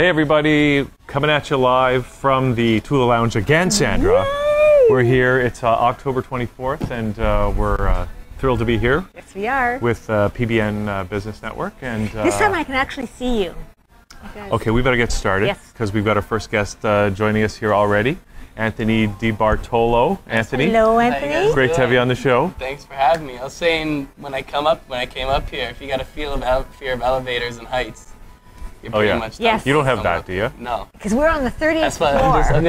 Hey everybody, coming at you live from the Tula Lounge again, Sandra. Yay! We're here, it's October 24th, and we're thrilled to be here. Yes, we are. With PBN Business Network. And this time I can actually see you. Okay, we better get started. Yes. Because we've got our first guest joining us here already. Anthony DeBartolo. Anthony. Hello, Anthony. Great to have you on the show. Thanks for having me. I was saying when I came up here, if you got a fear of elevators and heights, you're pretty much done. Yes. You don't have that, do you? No. Because we're on the 30th That's why floor. I'm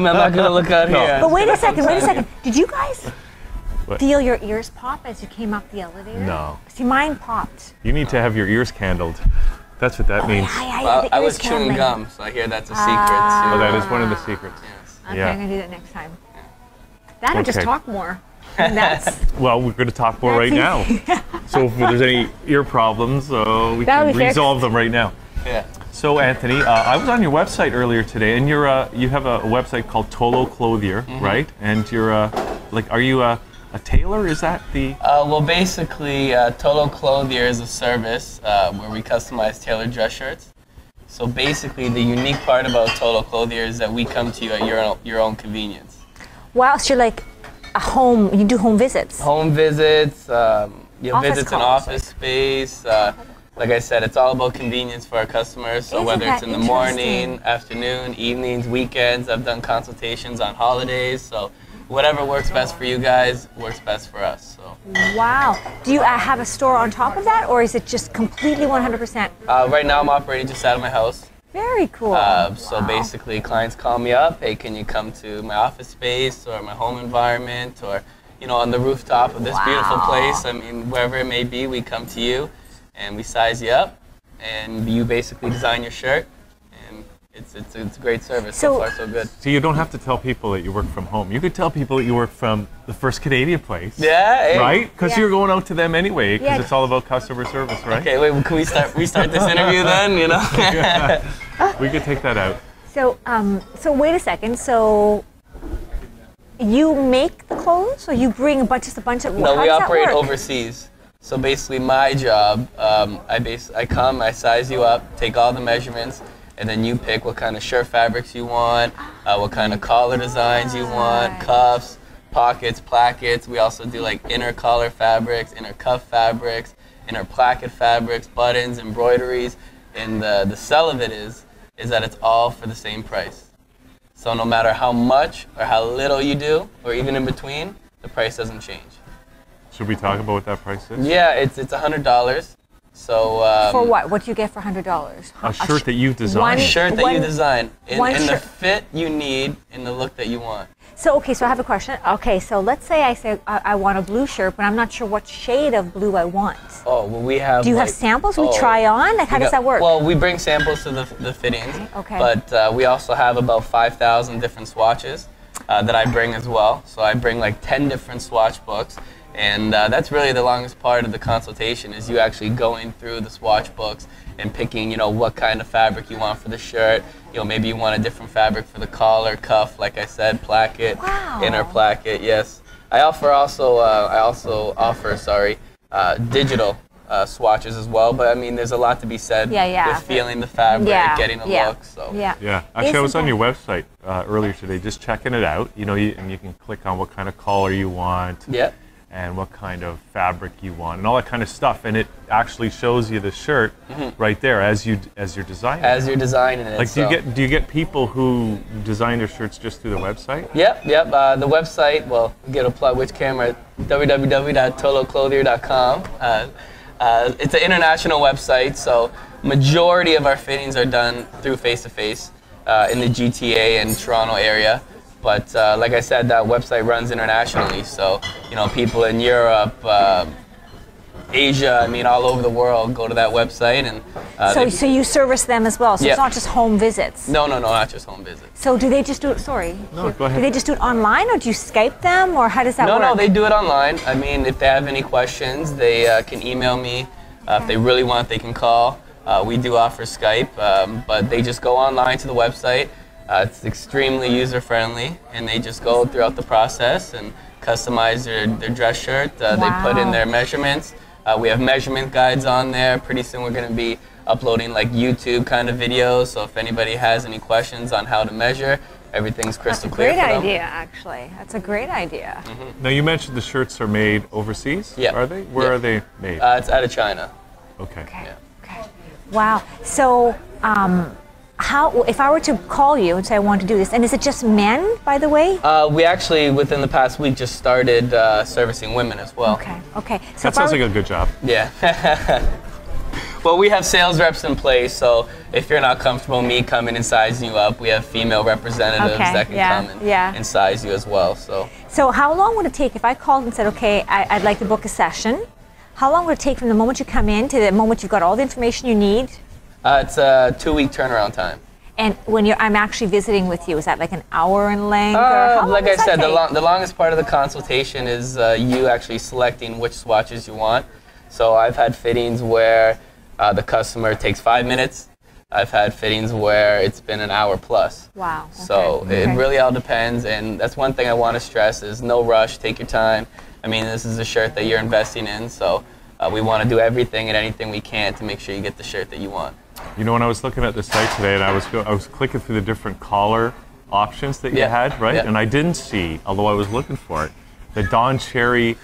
not gonna look out here. But wait a second. Did you guys feel your ears pop as you came up the elevator? No. See, mine popped. You need to have your ears candled. That's what that means. Well, I was chewing gum, so I hear that's a secret too. Oh, that is one of the secrets. Yes. Okay, Yeah. I'm going to do that next time. That or just talk more. That's Well, we're going to talk more right now. So if there's any ear problems, we can resolve them right now. Yeah. So Anthony, I was on your website earlier today, and you have a website called Tolo Clothier, right? And you're are you a tailor? Is that the? Well, basically, Tolo Clothier is a service where we customize tailored dress shirts. So basically, the unique part about Tolo Clothier is that we come to you at your own convenience. Wow, so you're like a home, you do home visits. Home visits, visits in calls. office space. Like I said, it's all about convenience for our customers. So Isn't whether it's that in the morning, afternoon, evenings, weekends, I've done consultations on holidays. So whatever works best for you guys works best for us. So. Wow. Do you have a store on top of that, or is it just completely 100%? Right now I'm operating just out of my house. Very cool. So basically clients call me up, hey, can you come to my office space or my home environment or, on the rooftop of this beautiful place. I mean, wherever it may be, we come to you and we size you up and you basically design your shirt. And it's a great service. So far, so good. So you don't have to tell people that you work from home. You could tell people that you work from the First Canadian place. Yeah. Hey. Right? Because you're going out to them anyway, because Yeah. it's all about customer service, right? Okay, wait, can we start this interview then, Yeah. We could take that out. So wait a second. So you make the clothes, or you bring just a bunch of? No, how we does that operate work? overseas. So basically my job, I come, I size you up, take all the measurements, and then you pick what kind of shirt fabrics you want, what kind of collar designs you want, cuffs, pockets, plackets. We also do like inner collar fabrics, inner cuff fabrics, inner placket fabrics, buttons, embroideries. And the sell of it is that it's all for the same price. So no matter how much or how little you do, or even in between, the price doesn't change. Should we talk about what that price is? Yeah, it's $100. So For what? What do you get for $100? A shirt that you've a designed. shirt that you design in the shirt. fit you need, in the look that you want. So I have a question. Okay, so let's say I say I want a blue shirt, but I'm not sure what shade of blue I want. Oh, well, we have. Do you have samples we try on? Like, how does that work? Well, we bring samples to the fittings. Okay. But we also have about 5,000 different swatches that I bring as well. So I bring like 10 different swatch books. And that's really the longest part of the consultation, is you actually going through the swatch books and picking, what kind of fabric you want for the shirt. Maybe you want a different fabric for the collar, cuff, like I said, placket, inner placket. Yes, I also offer digital swatches as well. But I mean, there's a lot to be said with feeling the fabric, getting a look. So Yeah. Actually, I was on your website earlier today, just checking it out. And you can click on what kind of collar you want. Yeah. And what kind of fabric you want, and all that kind of stuff, and it actually shows you the shirt right there as you're designing. As you're designing it. Like, do you get people who design their shirts just through the website? Yep. The website. Well, get a plug. Which camera? www.toloclothier.com. It's an international website, so majority of our fittings are done through face-to-face in the GTA and Toronto area. But like I said, that website runs internationally, so people in Europe, Asia, all over the world go to that website, and so you service them as well. So it's not just home visits. No, not just home visits. So do they just do it? Sorry. No, go ahead. Do they just do it online, or do you Skype them, or how does that work? No, they do it online. If they have any questions, they can email me. If they really want, they can call. We do offer Skype, but they just go online to the website. It's extremely user-friendly, and they just go throughout the process and customize their dress shirt. They put in their measurements. We have measurement guides on there. Pretty soon we're going to be uploading like YouTube kind of videos. So if anybody has any questions on how to measure, everything's crystal clear for them. That's a great idea, actually. That's a great idea. Now you mentioned the shirts are made overseas. Yeah. Are they? Where are they made? It's out of China. Okay. Okay. Yeah. Okay. Wow. So, how, if I were to call you and say I want to do this, and is it just men, by the way? We actually, within the past week, just started servicing women as well. Okay. Okay. So That sounds like a good job. Yeah. Well, we have sales reps in place, so if you're not comfortable me coming and sizing you up, we have female representatives that can come and size you as well. So how long would it take if I called and said, okay, I'd like to book a session? How long would it take from the moment you come in to the moment you've got all the information you need? It's a 2-week turnaround time. And when I'm actually visiting with you, is that like an hour in length? Or how long like I does that said, take? the longest part of the consultation is you actually selecting which swatches you want. So I've had fittings where the customer takes 5 minutes. I've had fittings where it's been an hour plus. Wow. Okay. So it really all depends, and that's one thing I want to stress is no rush, take your time. I mean, this is a shirt that you're investing in, so we want to do everything and anything we can to make sure you get the shirt that you want. You know, when I was looking at the site today, and I was clicking through the different collar options that you had, right? Yeah. And I didn't see, although I was looking for it, the Don Cherry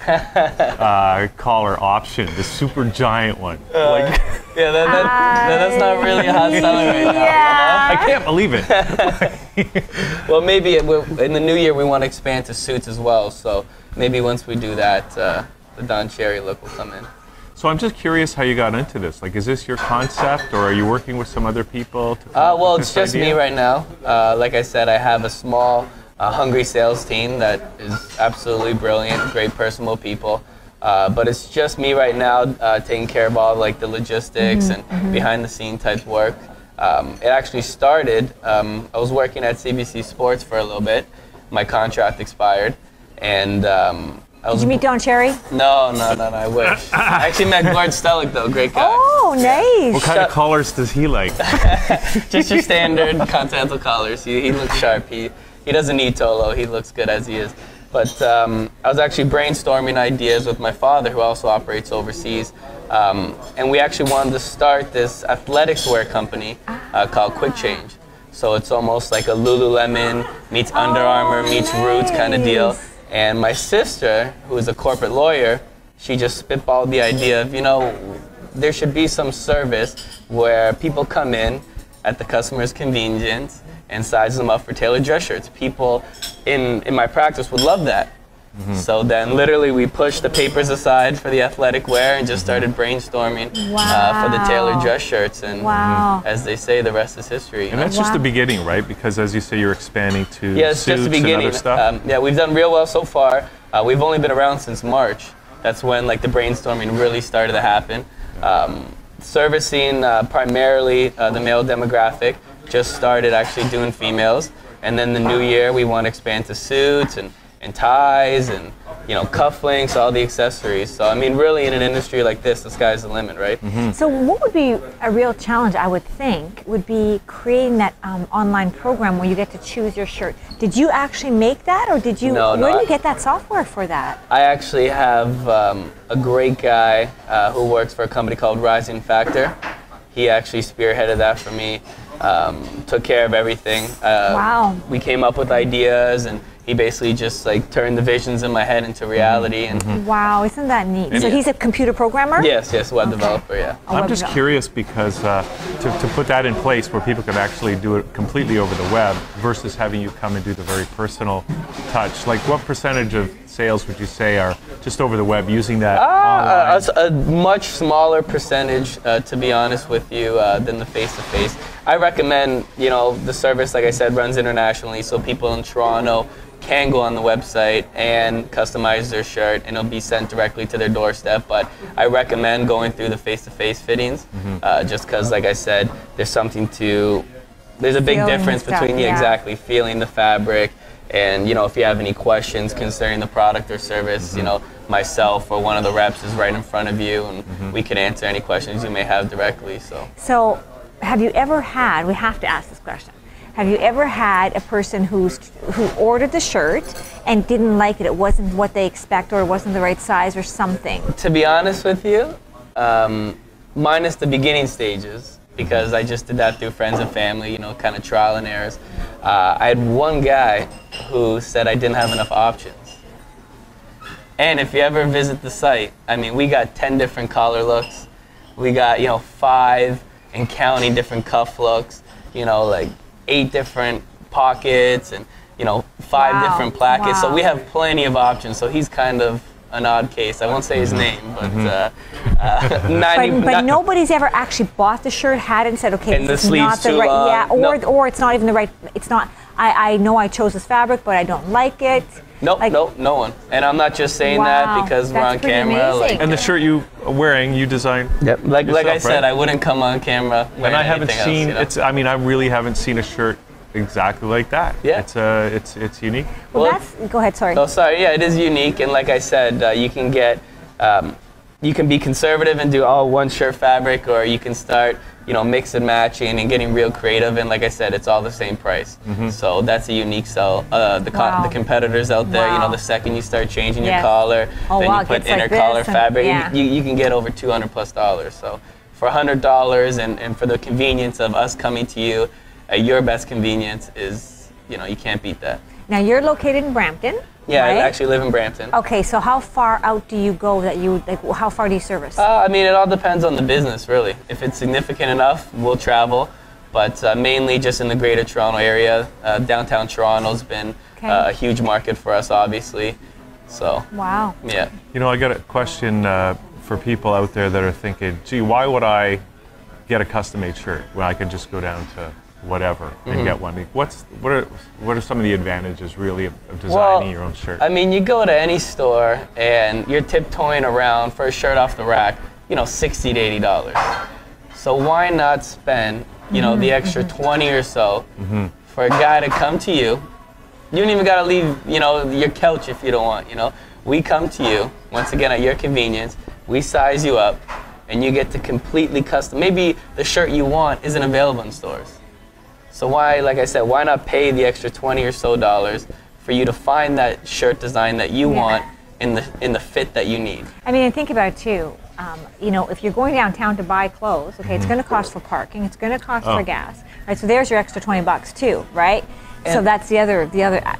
collar option, the super giant one. Yeah, that's not really a hot seller right now. Yeah. I can't believe it. Well, maybe in the new year we want to expand to suits as well. So maybe once we do that, the Don Cherry look will come in. So I'm just curious how you got into this. Like, is this your concept, or are you working with some other people? Well, it's just me right now. Like I said, I have a small, hungry sales team that is absolutely brilliant, great personable people. But it's just me right now taking care of all like the logistics and behind the scene type work. It actually started, I was working at CBC Sports for a little bit. My contract expired, and Did you meet Don Cherry? No, I wish. I actually met Gord Stellick though, great guy. Oh, nice. What kind of collars does he like? Just your standard Continental collars. He looks sharp. He doesn't need Tolo. He looks good as he is. But I was actually brainstorming ideas with my father, who also operates overseas. And we actually wanted to start this athletics wear company called Quick Change. So it's almost like a Lululemon meets Under Armour meets Roots kind of deal. And my sister, who is a corporate lawyer, she just spitballed the idea of, there should be some service where people come in at the customer's convenience and size them up for tailored dress shirts. People in my practice would love that. So then literally we pushed the papers aside for the athletic wear and just started brainstorming for the tailored dress shirts. And as they say, the rest is history. And that's just the beginning, right? Because as you say, you're expanding to it's suits just the beginning. and other stuff. Yeah, we've done real well so far. We've only been around since March. That's when like the brainstorming really started to happen. Servicing primarily the male demographic. Just started actually doing females. And then the new year we want to expand to suits and ties and cufflinks, all the accessories. So I mean, really in an industry like this, the sky's the limit, right? So what would be a real challenge, I would think, would be creating that online program where you get to choose your shirt. Did you actually make that, or did you? No, where did you get that software for that? I actually have a great guy who works for a company called Rising Factor. He actually spearheaded that for me, took care of everything. Wow. We came up with ideas, and he basically just like turned the visions in my head into reality. And Wow, isn't that neat? So he's a computer programmer? yes, web developer, yeah. I'm just curious because to put that in place where people can actually do it completely over the web versus having you come and do the very personal touch. Like, what percentage of sales would you say are just over the web using that online? A much smaller percentage, to be honest with you, than the face-to-face. I recommend, the service, like I said, runs internationally, so people in Toronto can go on the website and customize their shirt, and it'll be sent directly to their doorstep. But I recommend going through the face-to-face fittings, just because, like I said, there's a big Feeling difference stuff, between yeah. exactly feeling the fabric. And if you have any questions concerning the product or service, myself or one of the reps is right in front of you, and we can answer any questions you may have directly. So have you ever had, we have to ask this question, have you ever had a person who ordered the shirt and didn't like it? It wasn't what they expect, or it wasn't the right size or something? To be honest with you, minus the beginning stages, because I just did that through friends and family, you know, kind of trial and errors. I had one guy who said I didn't have enough options. And if you ever visit the site, I mean, we got 10 different collar looks. We got, you know, 5 and counting different cuff looks, you know, like 8 different pockets and, you know, 5 different plackets. So we have plenty of options. So he's kind of an odd case. I won't say his name, but but nobody's ever actually bought the shirt, had it, and said, okay, and this the is not sleeves the too right, long. yeah, or it's not even the right, it's not, I know I chose this fabric, but I don't like it. Nope, like, nope, no one. And I'm not just saying that because we're on camera. Like, and the shirt you are wearing, you designed. Yep. Like I said, right? I wouldn't come on camera. And I haven't seen. Else, you know? I mean, I really haven't seen a shirt exactly like that. Yeah. It's unique. Well, go ahead. Sorry. Oh, sorry. Yeah, it is unique, and like I said, you can get. You can be conservative and do all one shirt fabric, or you can start, you know, mix and matching and getting real creative. And like I said, it's all the same price. So that's a unique sell. The competitors out there, you know, the second you start changing your collar, then you put inner collar fabric, you can get over $200+. So for $100 and for the convenience of us coming to you at your best convenience is, you know, you can't beat that. Now you're located in Brampton. Yeah, right? I actually live in Brampton. Okay, so how far out do you go that you, like, how far do you service? I mean, it all depends on the business, really. If it's significant enough, we'll travel, but mainly just in the greater Toronto area. Downtown Toronto's been a huge market for us, obviously. So, wow. Yeah. You know, I got a question for people out there that are thinking, gee, why would I get a custom-made shirt when I can just go down to whatever and get one? What are some of the advantages really of designing your own shirt? I mean, you go to any store and you're tiptoeing around for a shirt off the rack, you know, $60 to $80. So why not spend, you know, the extra 20 or so for a guy to come to you? You don't even got to leave, you know, your couch if you don't want, you know. We come to you, once again, at your convenience. We size you up and you get to completely custom. Maybe the shirt you want isn't available in stores. So why, like I said, why not pay the extra $20 or so for you to find that shirt design that you want in the fit that you need? I mean, and think about it too. You know, if you're going downtown to buy clothes, okay, it's going to cost for parking, it's going to cost for gas, right? So there's your extra $20 too, right? So that's the other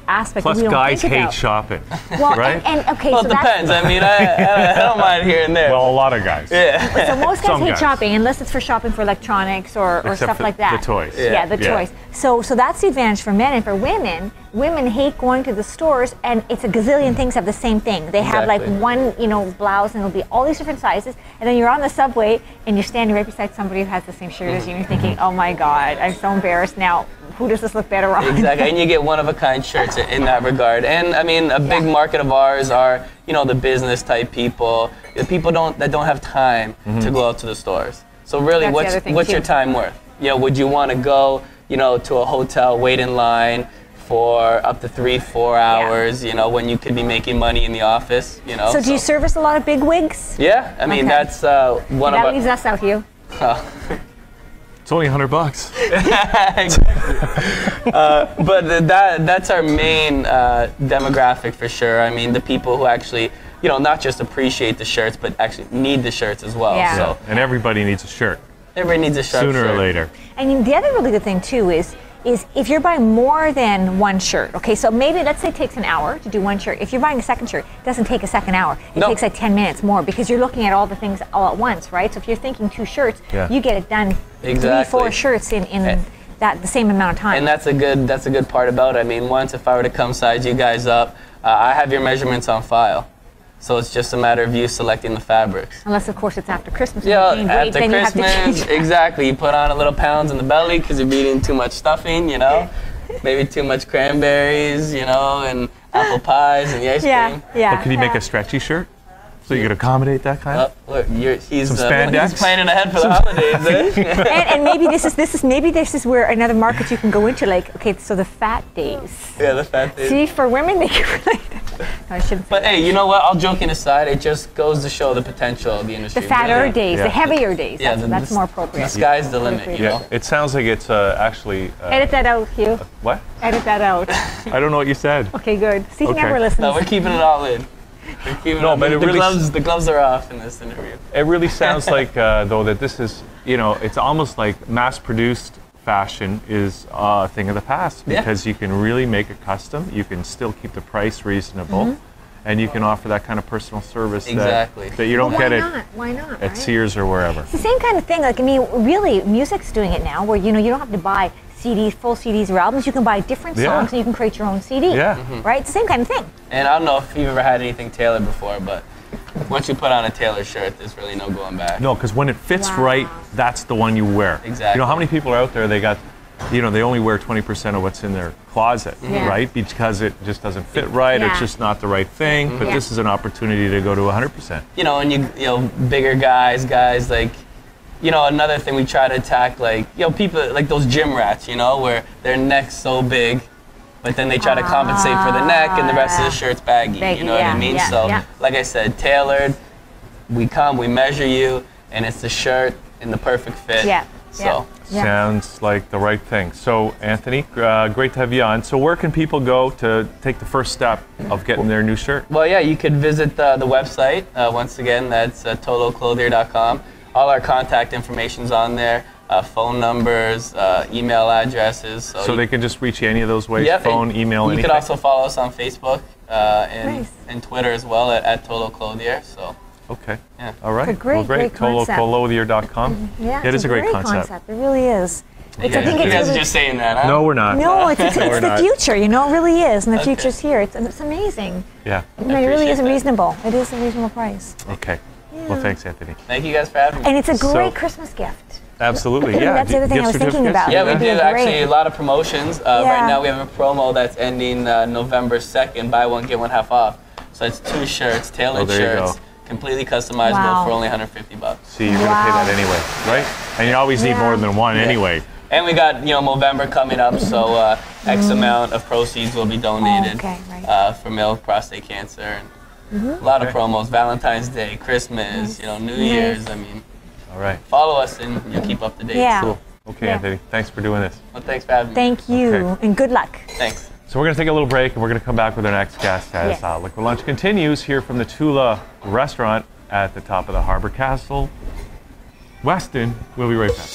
aspect. Plus, that we don't guys think hate about. shopping, Well, right? and okay, Well, so it depends. I mean, I don't mind here and there. Well, a lot of guys. Yeah. So most guys Some hate guys. shopping unless it's for shopping for electronics or Except stuff for like that. the toys. Yeah, the toys. So that's the advantage for men, and for women hate going to the stores, and it's a gazillion things have the same thing. They have like one, you know, blouse, and it'll be all these different sizes, and then you're on the subway and you're standing right beside somebody who has the same shirt as you, and you're thinking, oh my God, I'm so embarrassed now. Who does this look better on? Exactly, and you get one-of-a-kind shirts in that regard. And I mean, a big market of ours are, you know, the business type people, the people that don't have time to go out to the stores. So really, what's your time worth? You know, would you want to go, you know, to a hotel, wait in line for up to 3-4 hours, you know, when you could be making money in the office, you know? So do you service a lot of big wigs? Yeah, I mean, that's one of our... That leaves us out, Hugh. It's only $100. But that's our main demographic for sure. I mean, the people who actually, you know, not just appreciate the shirts, but actually need the shirts as well. Yeah. So And everybody needs a shirt. everybody needs a shirt. Sooner or later. And the other really good thing too is if you're buying more than one shirt, okay, so maybe let's say it takes an hour to do one shirt. If you're buying a second shirt, it doesn't take a second hour. It takes like 10 minutes more because you're looking at all the things all at once, right? So if you're thinking 2 shirts, you get it done 3-4 shirts in the same amount of time. And that's a good part about it. I mean, once if I were to come size you guys up, I have your measurements on file. So it's just a matter of you selecting the fabrics. Unless, of course, it's after Christmas. Yeah, after Christmas, exactly. You put on a little pounds in the belly because you're eating too much stuffing, you know. Maybe too much cranberries, you know, and apple pies and the ice cream. Yeah. But can you make a stretchy shirt so you could accommodate that kind of? Look, he's spandex? planning ahead for the holidays. and maybe this is where another market you can go into. Like, okay, so the fat days. Yeah, the fat days. See, for women, they can relate. No, I shouldn't. But hey, you know what? All joking aside, it just goes to show the potential of the industry. The fatter days, the heavier days. Yeah, that's more appropriate. The sky's the limit, you know. It sounds like it's actually. Edit that out, Hugh. What? Edit that out. I don't know what you said. Okay, good. See, he never listens. No, we're keeping it all in. No, but the gloves are off in this interview. It really sounds like, though, that this is, it's almost like mass-produced fashion is a thing of the past because you can really make it custom. You can still keep the price reasonable, and you can offer that kind of personal service that you don't get Why not? at Sears or wherever. It's the same kind of thing. Like, I mean, really, music's doing it now, where you don't have to buy CDs, full CDs or albums. You can buy different songs, and you can create your own CD. Yeah. Right. It's the same kind of thing. And I don't know if you've ever had anything tailored before, but once you put on a tailored shirt, there's really no going back. No, because when it fits right, that's the one you wear. Exactly. How many people are out there? They got, they only wear 20% of what's in their closet, right? Because it just doesn't fit right. It's just not the right thing. But this is an opportunity to go to 100%. And bigger guys like. Another thing we try to attack, like, people like those gym rats, where their neck's so big, but then they try to compensate for the neck and the rest of the shirt's baggy. You know what I mean? Like I said, tailored, we measure you, and it's the shirt in the perfect fit. Sounds like the right thing. So, Anthony, great to have you on. So where can people go to take the first step of getting their new shirt? Well, you could visit the website. Once again, that's totoclothier.com. All our contact information's on there, phone numbers, email addresses. So they can just reach you any of those ways, phone, email, anything? You could also follow us on Facebook and Twitter as well at Total Clothier. So. Okay. Yeah. All right. It's a great concept. TotalClothier.com. Yeah, it is a great concept. It really is. I think you guys are just saying that, huh? No, we're not. No, it's the future. It really is, and the future's here. It's amazing. Yeah. It really is reasonable. It is a reasonable price. Okay. Well, thanks, Anthony. Thank you guys for having me. And it's a great Christmas gift. Absolutely, yeah. That's the other thing I was thinking about. Yeah, we do actually a lot of promotions. Right now we have a promo that's ending November 2nd, buy one, get one half off. So it's 2 shirts, tailored shirts, completely customizable for only $150. See, you're going to pay that anyway, right? And you always need more than one anyway. And we got, Movember coming up, so X amount of proceeds will be donated for male prostate cancer. A lot of promos, Valentine's Day, Christmas, New Year's. I mean, all right. Follow us and you'll keep up to date. Yeah. Cool. Okay, Anthony. Thanks for doing this. Well, thanks for having me. Thank you, and good luck. Thanks. So we're going to take a little break, and we're going to come back with our next guest as Liquid Lunch continues here from the Tula restaurant at the top of the Harbor Castle, Weston. We'll be right back.